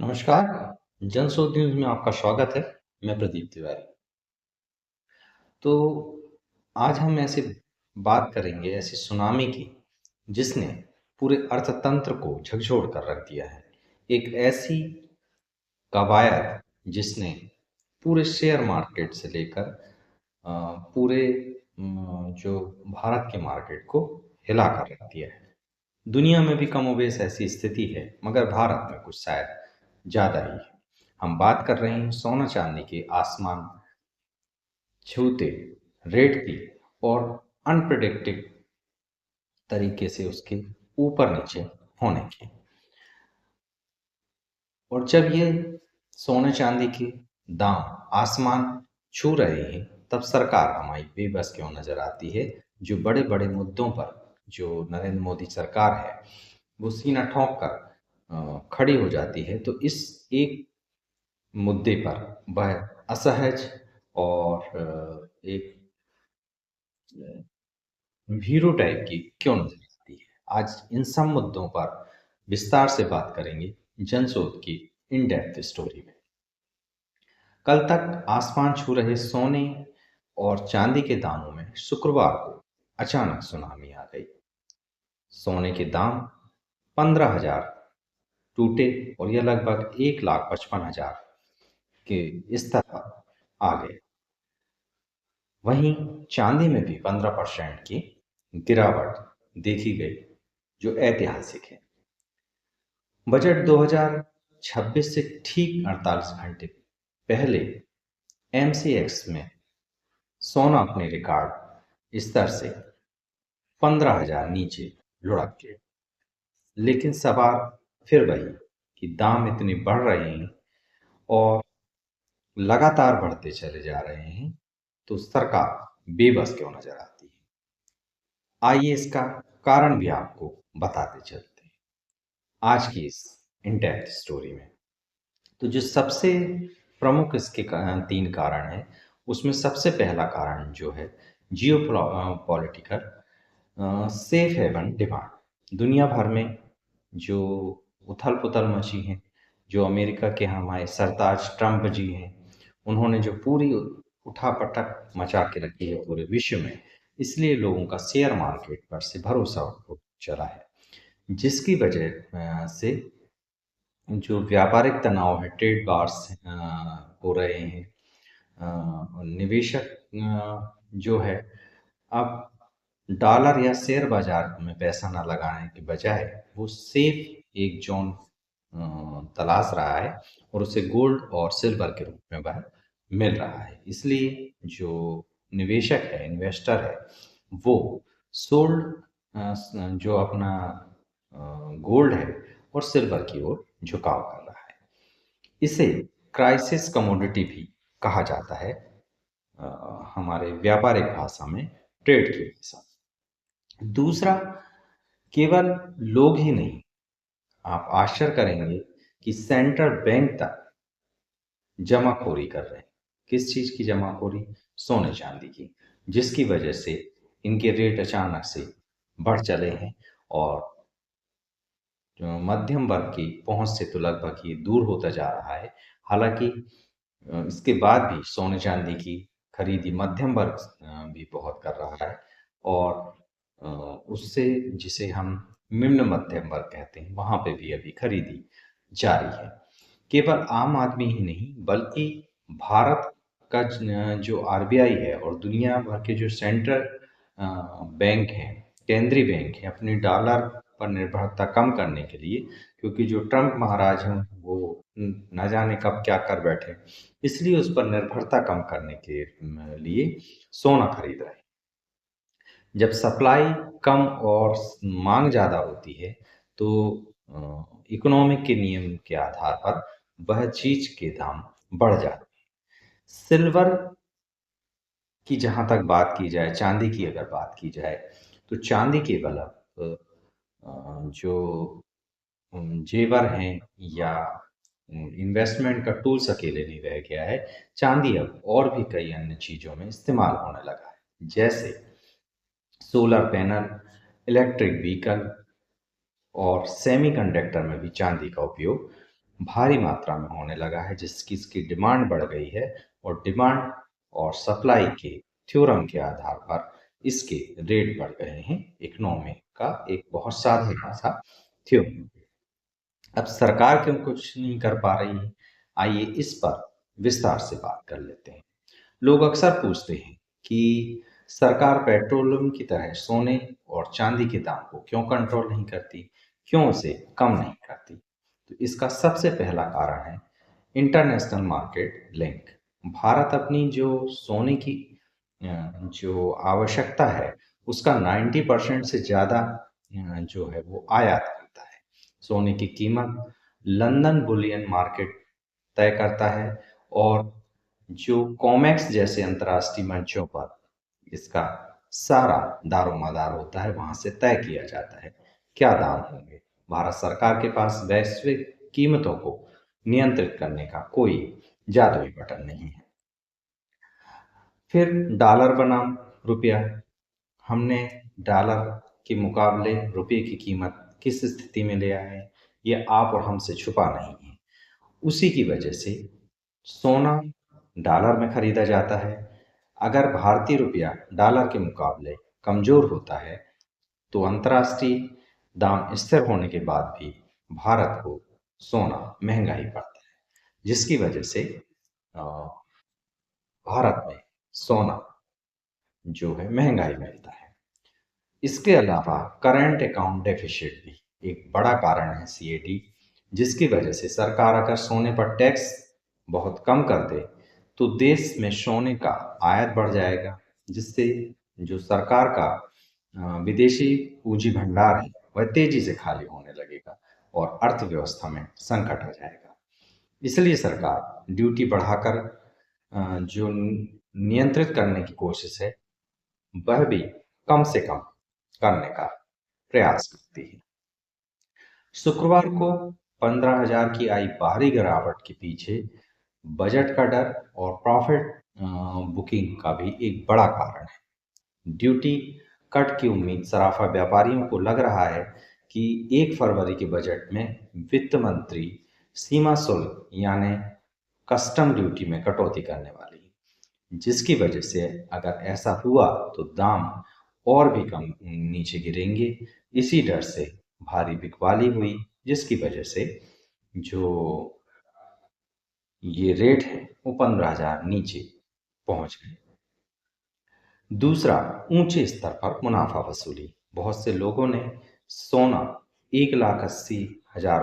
नमस्कार, जनशोध न्यूज़ में आपका स्वागत है। मैं प्रदीप तिवारी। तो आज हम ऐसे बात करेंगे ऐसी सुनामी की, जिसने पूरे अर्थतंत्र को झकझोर कर रख दिया है। एक ऐसी कवायद जिसने पूरे शेयर मार्केट से लेकर पूरे जो भारत के मार्केट को हिला कर रख दिया है। दुनिया में भी कमोबेश ऐसी स्थिति है, मगर भारत में कुछ शायद ज़्यादा ही है। हम बात कर रहे हैं सोना चांदी के आसमान छूते रेट की और अनप्रिडिक्टेड तरीके से उसके ऊपर नीचे होने की। और जब ये सोने चांदी के दाम आसमान छू रहे हैं, तब सरकार हमारी बेबस क्यों नजर आती है। जो बड़े बड़े मुद्दों पर जो नरेंद्र मोदी सरकार है, वो सीना ठोंक कर खड़ी हो जाती है, तो इस एक मुद्दे पर वह असहज और एक हीरो टाइप की क्यों नजर आती है। आज इन सब मुद्दों पर विस्तार से बात करेंगे जनशोध की इन डेप्थ स्टोरी में। कल तक आसमान छू रहे सोने और चांदी के दामों में शुक्रवार को अचानक सुनामी आ गई। सोने के दाम 15,000 टूटे और यह लगभग 1,55,000 के स्तर पर आ गए। वहीं चांदी में भी 15% की गिरावट देखी गई, जो ऐतिहासिक है। बजट 2026 से ठीक 48 घंटे पहले एमसीएक्स में सोना अपने रिकॉर्ड स्तर से 15,000 नीचे लुढ़क गए। लेकिन सवाल फिर वही कि दाम इतने बढ़ रहे हैं और लगातार बढ़ते चले जा रहे हैं, तो सरकार बेबस क्यों नजर आती है। आइए इसका कारण भी आपको बताते चलते हैं आज की इस इन डेप्थ स्टोरी में। तो जो सबसे प्रमुख इसके तीन कारण हैं, उसमें सबसे पहला कारण जो है geo political safe haven demand. दुनिया भर में जो उथल पुथल मची है, जो अमेरिका के हमारे सरताज ट्रंप जी हैं, उन्होंने जो पूरी उठापटक मचा के रखी है पूरे विश्व में, इसलिए लोगों का शेयर मार्केट पर से भरोसा उठ चला है, जिसकी वजह से जो व्यापारिक तनाव है, ट्रेड वार्स हो रहे हैं। निवेशक जो है, अब डॉलर या शेयर बाजार में पैसा ना लगाने के बजाय वो सेफ एक जोन तलाश रहा है, और उसे गोल्ड और सिल्वर के रूप में वह मिल रहा है। इसलिए जो निवेशक है, इन्वेस्टर है, वो सोल्ड जो अपना गोल्ड है और सिल्वर की ओर झुकाव कर रहा है। इसे क्राइसिस कमोडिटी भी कहा जाता है हमारे व्यापारिक भाषा में, ट्रेड की भाषा। दूसरा, केवल लोग ही नहीं, आप आश्चर्य करेंगे कि सेंट्रल बैंक तक जमाखोरी कर रहे हैं। किस चीज की जमाखोरी? सोने चांदी की, जिसकी वजह से इनके रेट अचानक से बढ़ चले हैं और जो मध्यम वर्ग की पहुंच से तो लगभग ये दूर होता जा रहा है। हालांकि इसके बाद भी सोने चांदी की खरीदी मध्यम वर्ग भी बहुत कर रहा है, और उससे जिसे हम निम्न मध्यम वर्ग कहते हैं, वहां पे भी अभी खरीदी जारी है। केवल आम आदमी ही नहीं, बल्कि भारत का जो आरबीआई है और दुनिया भर के जो सेंट्रल बैंक हैं, केंद्रीय बैंक है, अपने डॉलर पर निर्भरता कम करने के लिए, क्योंकि जो ट्रंप महाराज हैं वो न जाने कब क्या कर बैठे, इसलिए उस पर निर्भरता कम करने के लिए सोना खरीद रहे हैं। जब सप्लाई कम और मांग ज़्यादा होती है, तो इकोनॉमिक के नियम के आधार पर वह चीज के दाम बढ़ जाते हैं। सिल्वर की जहां तक बात की जाए, चांदी की अगर बात की जाए, तो चांदी केवल अब जो जेवर हैं या इन्वेस्टमेंट का टूल्स अकेले नहीं रह गया है। चांदी अब और भी कई अन्य चीज़ों में इस्तेमाल होने लगा है, जैसे सोलर पैनल, इलेक्ट्रिक व्हीकल और सेमीकंडक्टर में भी चांदी का उपयोग भारी मात्रा में होने लगा है, जिसकी इसकी डिमांड बढ़ गई है और डिमांड और सप्लाई के थ्योरम के आधार पर इसके रेट बढ़ गए हैं। इकोनॉमी का एक बहुत साधारण सा थ्योरम। अब सरकार क्यों कुछ नहीं कर पा रही है, आइए इस पर विस्तार से बात कर लेते हैं। लोग अक्सर पूछते हैं कि सरकार पेट्रोलियम की तरह सोने और चांदी के दाम को क्यों कंट्रोल नहीं करती, क्यों उसे कम नहीं करती। तो इसका सबसे पहला कारण है इंटरनेशनल मार्केट लिंक। भारत अपनी जो सोने की जो आवश्यकता है उसका 90% से ज़्यादा जो है वो आयात करता है। सोने की कीमत लंदन बुलियन मार्केट तय करता है और जो कॉमेक्स जैसे अंतर्राष्ट्रीय मंचों पर इसका सारा दारोमदार होता है, वहां से तय किया जाता है क्या दाम होंगे। भारत सरकार के पास वैश्विक कीमतों को नियंत्रित करने का कोई जादुई बटन नहीं है। फिर डॉलर बनाम रुपया। हमने डॉलर के मुकाबले रुपये की कीमत किस स्थिति में ले आए हैं, ये आप और हमसे छुपा नहीं है। उसी की वजह से सोना डॉलर में खरीदा जाता है। अगर भारतीय रुपया डॉलर के मुकाबले कमजोर होता है तो अंतर्राष्ट्रीय दाम स्थिर होने के बाद भी भारत को सोना महंगा ही पड़ता है, जिसकी वजह से अ, भारत में सोना जो है महंगा ही मिलता है। इसके अलावा करंट अकाउंट डेफिसिट भी एक बड़ा कारण है, सीएडी, जिसकी वजह से सरकार अगर सोने पर टैक्स बहुत कम कर दे तो देश में सोने का आयात बढ़ जाएगा, जिससे जो सरकार का विदेशी पूंजी भंडार है वह तेजी से खाली होने लगेगा और अर्थव्यवस्था में संकट आ जाएगा। इसलिए सरकार ड्यूटी बढ़ाकर जो नियंत्रित करने की कोशिश है वह भी कम से कम करने का प्रयास करती है। शुक्रवार को 15,000 की आई बाहरी गिरावट के पीछे बजट का डर और प्रॉफिट बुकिंग का भी एक बड़ा कारण है। ड्यूटी कट की उम्मीद सराफा व्यापारियों को लग रहा है कि 1 फरवरी के बजट में वित्त मंत्री सीमा शुल्क यानी कस्टम ड्यूटी में कटौती करने वाली है, जिसकी वजह से अगर ऐसा हुआ तो दाम और भी कम नीचे गिरेंगे। इसी डर से भारी बिकवाली हुई, जिसकी वजह से जो ये रेट है वो 15,000 नीचे पहुंच गए। दूसरा, ऊंचे स्तर पर मुनाफा वसूली। बहुत से लोगों ने सोना 1,80,000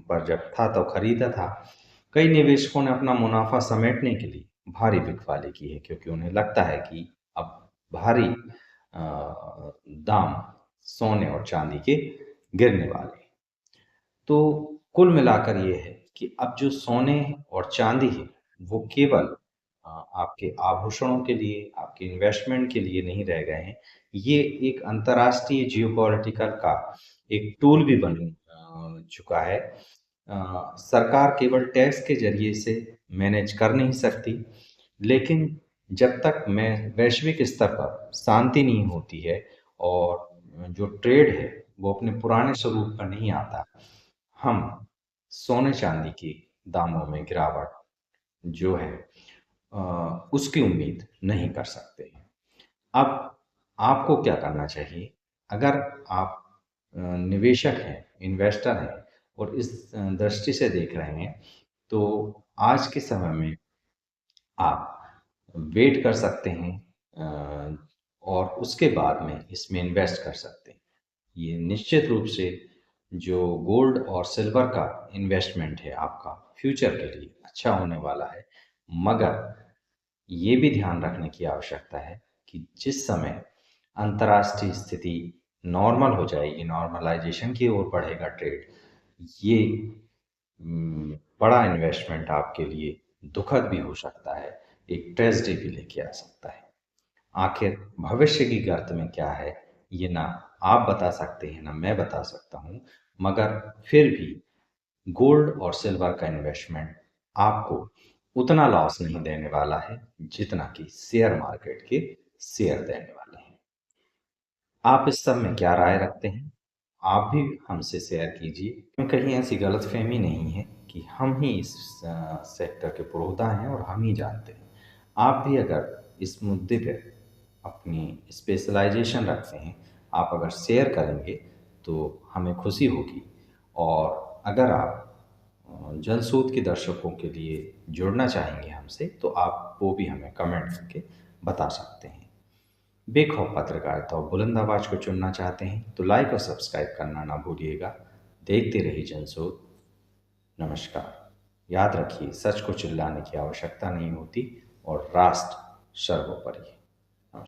पर जब था तो खरीदा था। कई निवेशकों ने अपना मुनाफा समेटने के लिए भारी बिकवाली की है, क्योंकि उन्हें लगता है कि अब भारी दाम सोने और चांदी के गिरने वाले हैं। तो कुल मिलाकर ये है कि अब जो सोने और चांदी है वो केवल आपके आभूषणों के लिए, आपके इन्वेस्टमेंट के लिए नहीं रह गए हैं। ये एक अंतर्राष्ट्रीय जियोपॉलिटिकल का एक टूल भी बन चुका है। सरकार केवल टैक्स के जरिए से मैनेज कर नहीं सकती, लेकिन जब तक मैं वैश्विक स्तर पर शांति नहीं होती है और जो ट्रेड है वो अपने पुराने स्वरूप पर नहीं आता, हम सोने चांदी के दामों में गिरावट जो है अ, उसकी उम्मीद नहीं कर सकते हैं। अब आपको क्या करना चाहिए? अगर आप निवेशक हैं, इन्वेस्टर हैं और इस दृष्टि से देख रहे हैं, तो आज के समय में आप वेट कर सकते हैं और उसके बाद में इसमें इन्वेस्ट कर सकते हैं। ये निश्चित रूप से जो गोल्ड और सिल्वर का इन्वेस्टमेंट है आपका फ्यूचर के लिए अच्छा होने वाला है, मगर ये भी ध्यान रखने की आवश्यकता है कि जिस समय अंतर्राष्ट्रीय स्थिति नॉर्मल हो जाएगी, नॉर्मलाइजेशन की ओर बढ़ेगा ट्रेड, ये बड़ा इन्वेस्टमेंट आपके लिए दुखद भी हो सकता है, एक ट्रेजेडी भी लेके आ सकता है। आखिर भविष्य की गर्त में क्या है, ये ना आप बता सकते हैं ना मैं बता सकता हूँ, मगर फिर भी गोल्ड और सिल्वर का इन्वेस्टमेंट आपको उतना लॉस नहीं देने वाला है जितना कि शेयर मार्केट के शेयर देने वाले हैं। आप इस सब में क्या राय रखते हैं? आप भी हमसे शेयर कीजिए। कहीं ऐसी गलतफहमी नहीं है कि हम ही इस सेक्टर के पुरोधा हैं और हम ही जानते हैं। आप भी अगर इस मुद्दे पे अपनी स्पेशलाइजेशन रखते हैं, आप अगर शेयर करेंगे तो हमें खुशी होगी। और अगर आप जलसूत के दर्शकों के लिए जुड़ना चाहेंगे हमसे, तो आप वो भी हमें कमेंट करके बता सकते हैं। बेखौफ पत्रकारिता और बुलंद आवाज़ को चुनना चाहते हैं तो लाइक और सब्सक्राइब करना ना भूलिएगा। देखते रहिए जनसोत। नमस्कार। याद रखिए, सच को चिल्लाने की आवश्यकता नहीं होती और राष्ट्र सर्वोपरि है।